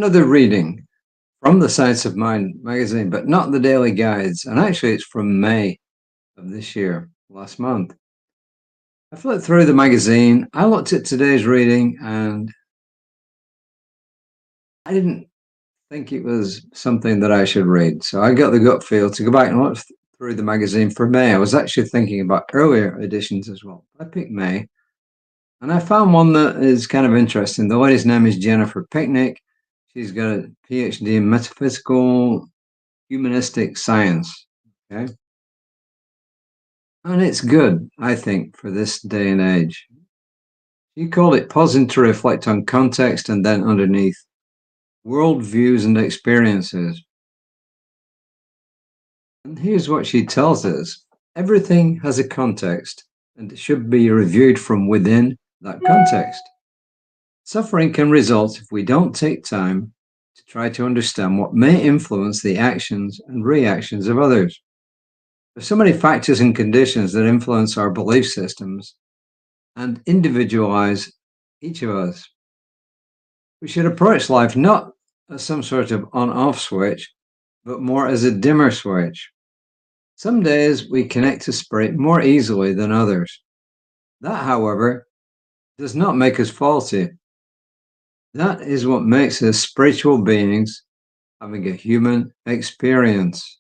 Another reading from the Science of Mind magazine, but not the daily guides. And actually, it's from May of this year, last month. I flipped through the magazine. I looked at today's reading and I didn't think it was something that I should read. So I got the gut feel to go back and look through the magazine for May. I was actually thinking about earlier editions as well. I picked May and I found one that is kind of interesting. The lady's name is Jennifer Picnic. She's got a PhD in metaphysical humanistic science. Okay. And it's good, I think, for this day and age. She called it pausing to reflect on context and then underneath worldviews and experiences. And here's what she tells us. Everything has a context and it should be reviewed from within that context. Suffering can result if we don't take time to try to understand what may influence the actions and reactions of others. There's so many factors and conditions that influence our belief systems and individualize each of us. We should approach life not as some sort of on-off switch, but more as a dimmer switch. Some days we connect to spirit more easily than others. That, however, does not make us faulty. That is what makes us spiritual beings having a human experience.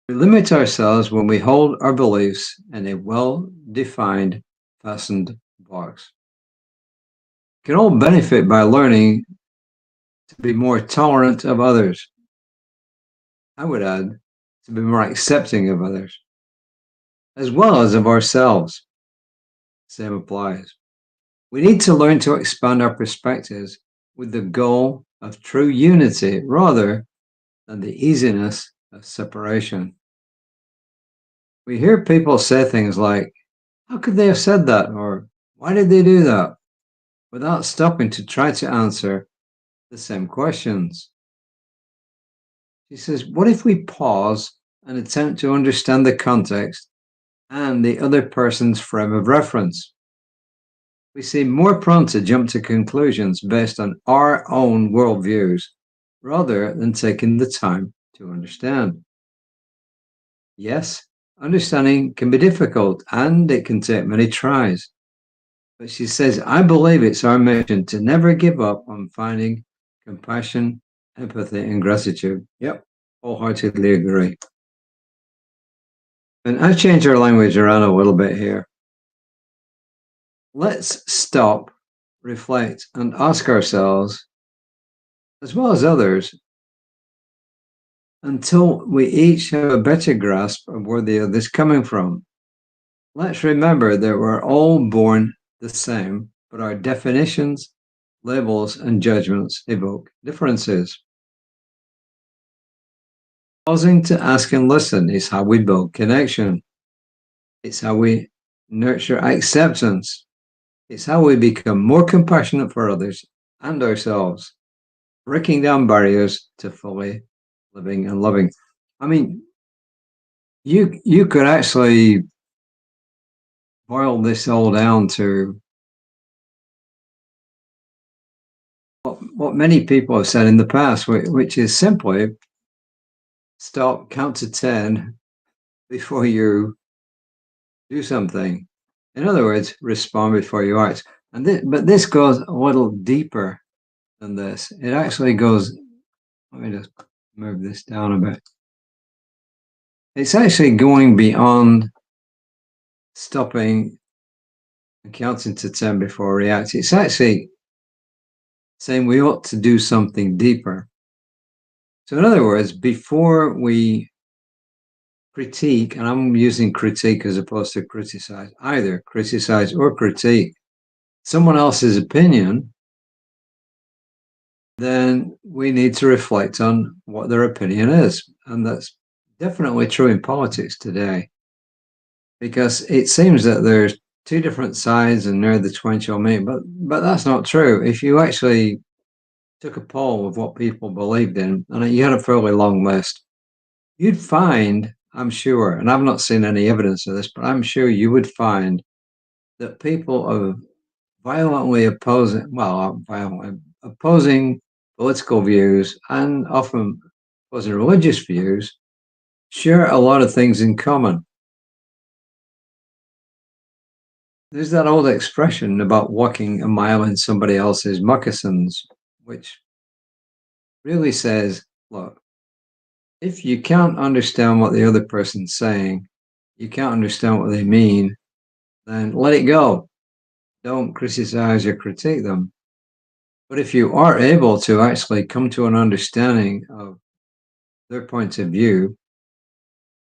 We limit ourselves when we hold our beliefs in a well-defined, fastened box. We can all benefit by learning to be more tolerant of others. I would add, to be more accepting of others, as well as of ourselves. Same applies. We need to learn to expand our perspectives with the goal of true unity rather than the easiness of separation. We hear people say things like, how could they have said that? Or why did they do that? Without stopping to try to answer the same questions. She says, what if we pause and attempt to understand the context and the other person's frame of reference? We seem more prone to jump to conclusions based on our own worldviews rather than taking the time to understand. Yes, understanding can be difficult and it can take many tries. But she says, I believe it's our mission to never give up on finding compassion, empathy, and gratitude. Yep, wholeheartedly agree. And I've changed our language around a little bit here. Let's stop, reflect, and ask ourselves, as well as others, until we each have a better grasp of where the other's coming from. Let's remember that we're all born the same, but our definitions, labels, and judgments evoke differences. Pausing to ask and listen is how we build connection. It's how we nurture acceptance. It's how we become more compassionate for others and ourselves, breaking down barriers to fully living and loving. I mean, you could actually boil this all down to what many people have said in the past, which is simply stop, count to 10 before you do something. In other words, respond before you act. But this goes a little deeper than this. It actually goes, let me just move this down a bit. It's actually going beyond stopping and counting to 10 before reacting. It's actually saying we ought to do something deeper. So in other words, before we critique, and I'm using critique as opposed to criticize, either criticize or critique someone else's opinion, then we need to reflect on what their opinion is. And that's definitely true in politics today, because it seems that there's two different sides and near the twin shall meet, but that's not true. If you actually took a poll of what people believed in, and you had a fairly long list, you'd find, I'm sure, and I've not seen any evidence of this, but I'm sure you would find that people of opposing political views and often opposing religious views share a lot of things in common. There's that old expression about walking a mile in somebody else's moccasins, which really says, look, if you can't understand what the other person's saying, you can't understand what they mean, then let it go. Don't criticize or critique them. But if you are able to actually come to an understanding of their point of view,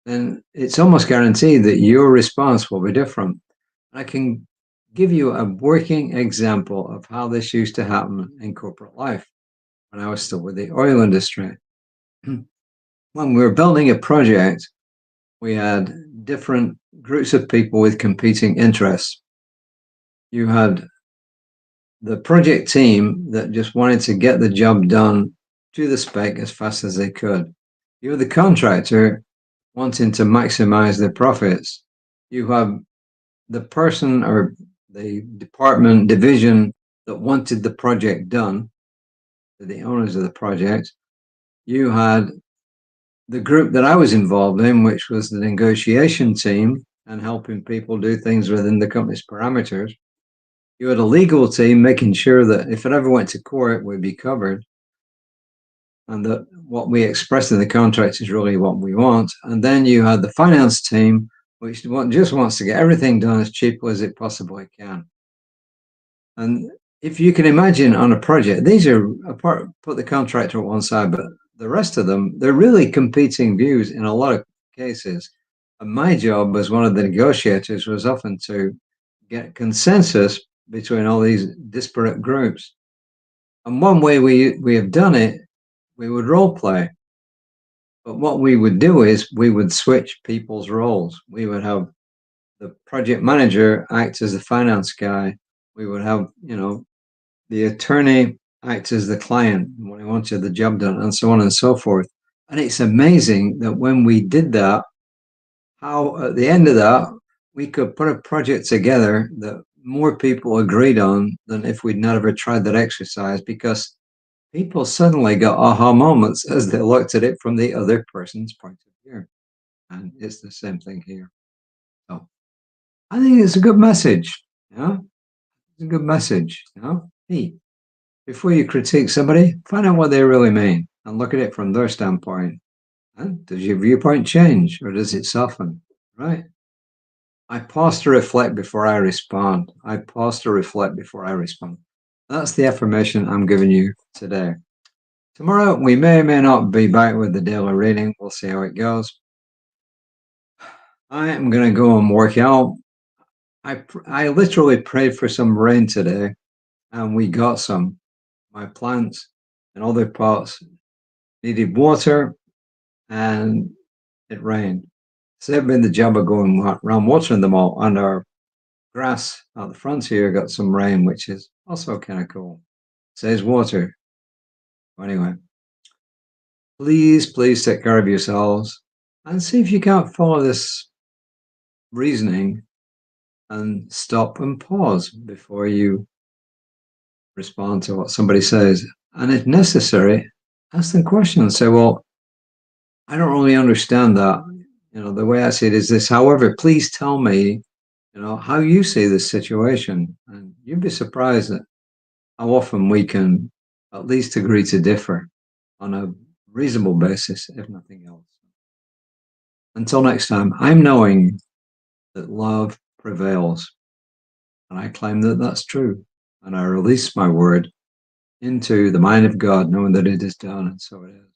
then it's almost guaranteed that your response will be different. I can give you a working example of how this used to happen in corporate life when I was still with the oil industry. When we were building a project, we had different groups of people with competing interests. You had the project team that just wanted to get the job done to the spec as fast as they could. You had the contractor wanting to maximize their profits. You have the person or the department division that wanted the project done, the owners of the project. You had the group that I was involved in, which was the negotiation team and helping people do things within the company's parameters. You had a legal team making sure that if it ever went to court, we'd be covered. And that what we express in the contract is really what we want. And then you had the finance team, which just wants to get everything done as cheaply as it possibly can. And if you can imagine on a project, these are apart, put the contractor at one side, but the rest of them, they're really competing views in a lot of cases. And my job as one of the negotiators was often to get consensus between all these disparate groups. And one way we have done it, we would role play. But what we would do is we would switch people's roles. We would have the project manager act as the finance guy. We would have, the attorney act as the client when he wanted the job done, and so on and so forth. And it's amazing that when we did that, how at the end of that, we could put a project together that more people agreed on than if we'd never tried that exercise, because people suddenly got aha moments as they looked at it from the other person's point of view. And it's the same thing here. So I think it's a good message. It's a good message. Hey, before you critique somebody, find out what they really mean and look at it from their standpoint. And does your viewpoint change or does it soften? Right? I pause to reflect before I respond. I pause to reflect before I respond. That's the affirmation I'm giving you today. Tomorrow, we may or may not be back with the daily reading. We'll see how it goes. I am going to go and work out. I literally prayed for some rain today, and we got some. My plants and other pots needed water, and it rained. So they've been the job of going around watering them all. And our grass at the front here got some rain, which is also kind of cool. Says water. Anyway, please take care of yourselves and see if you can't follow this reasoning and stop and pause before you respond to what somebody says. And if necessary, ask them questions. Say, well, I don't really understand that. The way I see it is this. However, please tell me, how you see this situation. And you'd be surprised at how often we can at least agree to differ on a reasonable basis, if nothing else. Until next time, I'm knowing that love prevails. And I claim that that's true. And I release my word into the mind of God, knowing that it is done, and so it is.